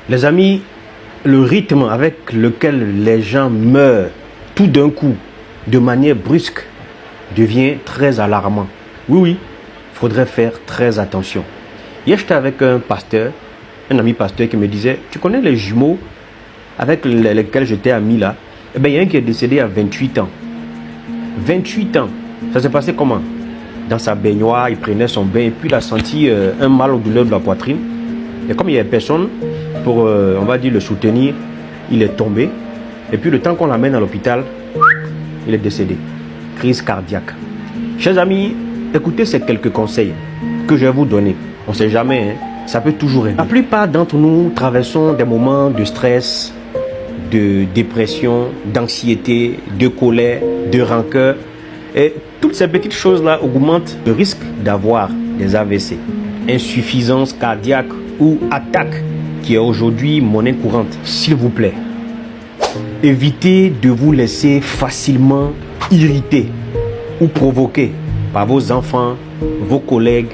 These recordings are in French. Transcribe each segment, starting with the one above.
Les amis, le rythme avec lequel les gens meurent tout d'un coup, de manière brusque, devient très alarmant. Oui, il faudrait faire très attention. Hier, j'étais avec un pasteur, un ami pasteur qui me disait, tu connais les jumeaux avec lesquels j'étais ami là? Eh bien, il y a un qui est décédé à 28 ans. 28 ans. Ça s'est passé comment? Dans sa baignoire, il prenait son bain et puis il a senti un mal au douleur de la poitrine. Et comme il n'y avait personne pour, on va dire, le soutenir, il est tombé. Et puis le temps qu'on l'amène à l'hôpital, il est décédé. Crise cardiaque. Chers amis, écoutez ces quelques conseils que je vais vous donner. On ne sait jamais, hein, ça peut toujours aider. La plupart d'entre nous traversons des moments de stress, de dépression, d'anxiété, de colère, de rancœur. Et toutes ces petites choses-là augmentent le risque d'avoir des AVC, insuffisance cardiaque ou attaque, qui est aujourd'hui monnaie courante. S'il vous plaît, évitez de vous laisser facilement irriter ou provoquer par vos enfants, vos collègues,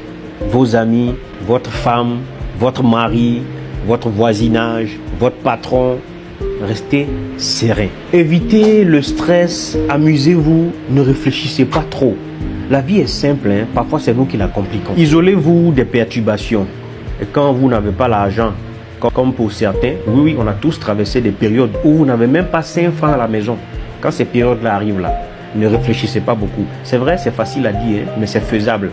vos amis, votre femme, votre mari, votre voisinage, votre patron. Restez serein. Évitez le stress, amusez-vous, ne réfléchissez pas trop. La vie est simple, hein? Parfois c'est nous qui la compliquons. Isolez-vous des perturbations. Et quand vous n'avez pas l'argent, comme pour certains, oui, on a tous traversé des périodes où vous n'avez même pas 5 francs à la maison. Quand ces périodes-là arrivent là, ne réfléchissez pas beaucoup. C'est vrai, c'est facile à dire, hein, mais c'est faisable.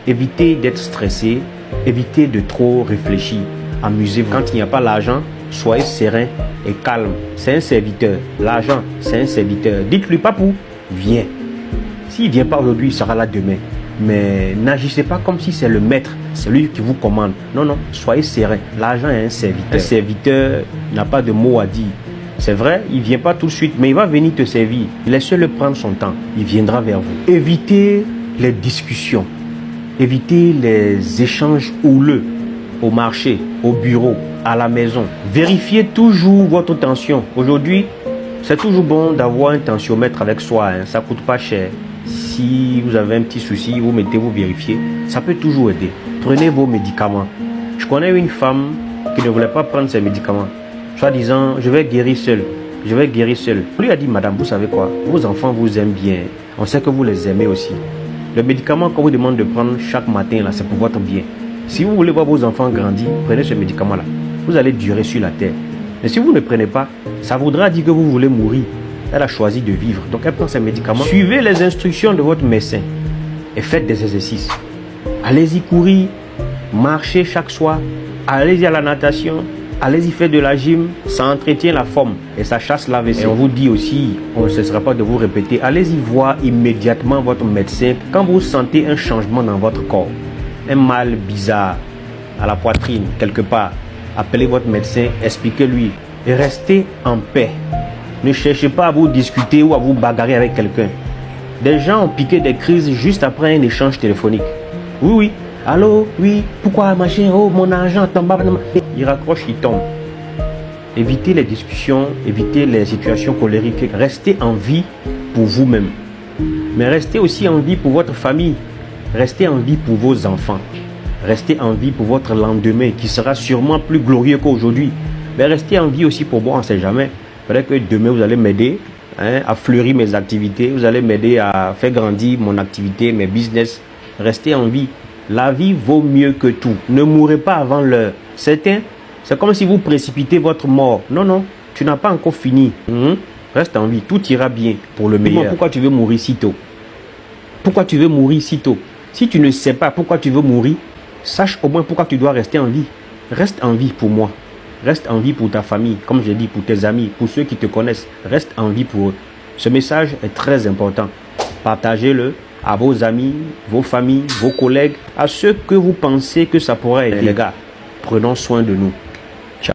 Évitez d'être stressé, évitez de trop réfléchir. Amusez-vous. Quand il n'y a pas l'argent, soyez serein et calme. C'est un serviteur. L'argent, c'est un serviteur. Dites-lui, papou, viens. S'il ne vient pas aujourd'hui, il sera là demain. Mais n'agissez pas comme si c'est le maître, c'est lui qui vous commande. Non, non, soyez serein. L'argent est un serviteur. Un serviteur n'a pas de mots à dire. C'est vrai, il ne vient pas tout de suite, mais il va venir te servir. Laissez-le prendre son temps. Il viendra vers vous. Évitez les discussions. Évitez les échanges houleux au marché, au bureau, à la maison. Vérifiez toujours votre tension. Aujourd'hui, c'est toujours bon d'avoir un tensiomètre avec soi. Hein. Ça ne coûte pas cher. Si vous avez un petit souci, vous mettez, vous vérifiez. Ça peut toujours aider. Prenez vos médicaments. Je connais une femme qui ne voulait pas prendre ses médicaments. Soit disant, je vais guérir seul. Je vais guérir seul. On lui a dit, madame, vous savez quoi? Vos enfants vous aiment bien. On sait que vous les aimez aussi. Le médicament qu'on vous demande de prendre chaque matin, là, c'est pour votre bien. Si vous voulez voir vos enfants grandir, prenez ce médicament-là. Vous allez durer sur la terre. Mais si vous ne prenez pas, ça voudra dire que vous voulez mourir. Elle a choisi de vivre. Donc elle prend ses médicaments. Suivez les instructions de votre médecin et faites des exercices. Allez-y courir, marchez chaque soir, allez-y à la natation, allez-y faire de la gym. Ça entretient la forme et ça chasse l'AVC. Et on vous dit aussi, on ne cessera pas de vous répéter, allez-y voir immédiatement votre médecin quand vous sentez un changement dans votre corps. Un mal bizarre à la poitrine, quelque part. Appelez votre médecin, expliquez-lui et restez en paix. Ne cherchez pas à vous discuter ou à vous bagarrer avec quelqu'un. Des gens ont piqué des crises juste après un échange téléphonique. Oui, oui. Allô, oui. Pourquoi machin? Oh, mon argent tombe. Il raccroche, il tombe. Évitez les discussions, évitez les situations colériques. Restez en vie pour vous-même. Mais restez aussi en vie pour votre famille. Restez en vie pour vos enfants. Restez en vie pour votre lendemain qui sera sûrement plus glorieux qu'aujourd'hui. Mais restez en vie aussi pour moi, on ne sait jamais. Peut-être que demain vous allez m'aider à fleurir mes activités. Vous allez m'aider à faire grandir mon activité, mes business. Restez en vie. La vie vaut mieux que tout. Ne mourrez pas avant l'heure. C'est comme si vous précipitez votre mort. Non, non, tu n'as pas encore fini. Reste en vie, tout ira bien pour le meilleur. Pourquoi tu veux mourir si tôt? Pourquoi tu veux mourir si tôt? Si tu ne sais pas pourquoi tu veux mourir, sache au moins pourquoi tu dois rester en vie. Reste en vie pour moi. Reste en vie pour ta famille, comme j'ai dit, pour tes amis, pour ceux qui te connaissent. Reste en vie pour eux. Ce message est très important. Partagez-le à vos amis, vos familles, vos collègues, à ceux que vous pensez que ça pourrait aider. Les gars, prenons soin de nous.